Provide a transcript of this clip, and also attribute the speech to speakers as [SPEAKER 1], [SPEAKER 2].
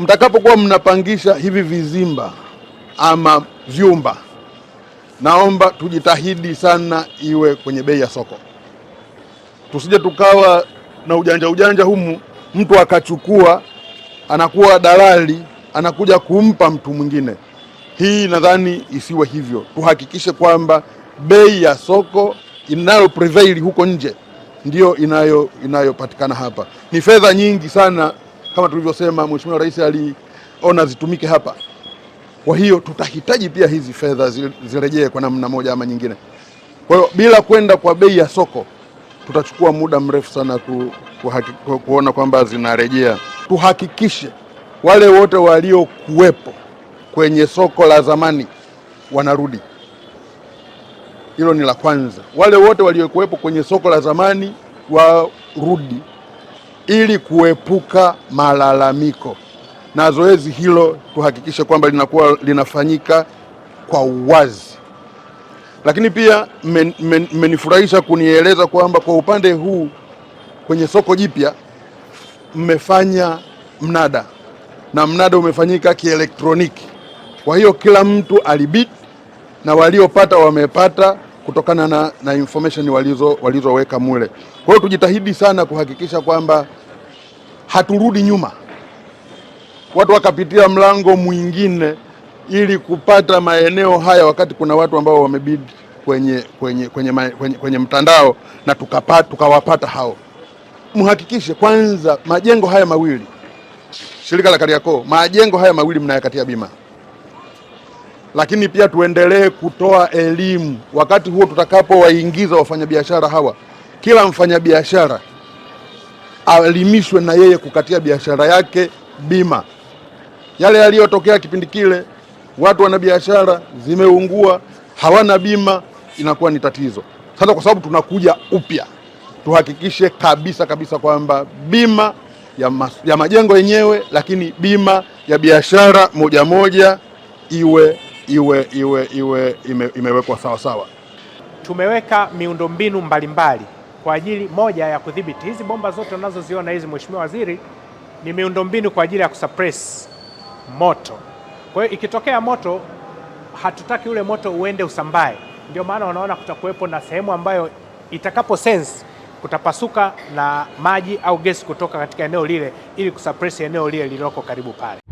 [SPEAKER 1] mtakapokuwa mnapangisha hivi vizimba ama vyumba, naomba tujitahidi sana iwe kwenye bei ya soko. Tusije tukawa na ujanja humu, mtu akachukua anakuwa dalali anakuja kumpa mtu mwingine. Hii nadhani isiwe hivyo. Tuhakikishe kwamba bei ya soko inayo prevail huko nje ndio inayopatikana hapa. Ni fedha nyingi sana kama tulivyosema, Mheshimiwa Rais aliona zitumike hapa. Kwa hiyo tutahitaji pia hizi fedha zirejee kwa namna moja ama nyingine. Kwa hiyo bila kwenda kwa bei ya soko tutachukua muda mrefu sana kuona kwamba zinarejea. Tuhakikishe wale wote waliokuwepo kwenye soko la zamani wanarudi. Hilo ni la kwanza. Wale wote waliokuwepo kwenye soko la zamani warudi ili kuepuka malalamiko, na zoezi hilo tuhakikishe kwamba linafanyika kwa uwazi. Lakini pia mmenifurahisha kunieleza kwamba kwa upande huu kwenye soko jipya mmefanya mnada, na mnada umefanyika kielektroniki. Kwa hiyo kila mtu alibid na waliopata wamepata kutokana na information walizoweka mule. Kwa hiyo tujitahidi sana kuhakikisha kwamba haturudi nyuma, watu wakapitia mlango mwingine ili kupata maeneo haya, wakati kuna watu ambao wamebid kwenye mtandao na tukawapata hao. Mhakikishe kwanza majengo haya mawili, shirika la Kariakoo, majengo haya mawili mnayakatia bima. Lakini pia tuendelee kutoa elimu wakati huo tutakapowaingiza wafanyabiashara hawa. Kila mfanyabiashara aelimishwe na yeye kukatia biashara yake bima. Yale yaliyotokea kipindi kile, watu wana biashara zimeungua, hawana bima, inakuwa ni tatizo. Sasa kwa sababu tunakuja upya, tuhakikishe kabisa kwamba bima ya majengo yenyewe, lakini bima ya biashara moja imewekwa sawa.
[SPEAKER 2] Tumeweka miundombinu mbalimbali kwa ajili moja ya kudhibiti hizi bomba zote unazoziona hizi, Mheshimiwa Waziri, ni miundombinu kwa ajili ya kusuppress moto. Kwa hiyo ikitokea moto, hatutaki ule moto uende usambae. Ndio maana unaona kutakuwepo na sehemu ambayo itakapo sense kutapasuka na maji au gesi kutoka katika eneo lile, ili kusuppress eneo lile lililoko karibu pale.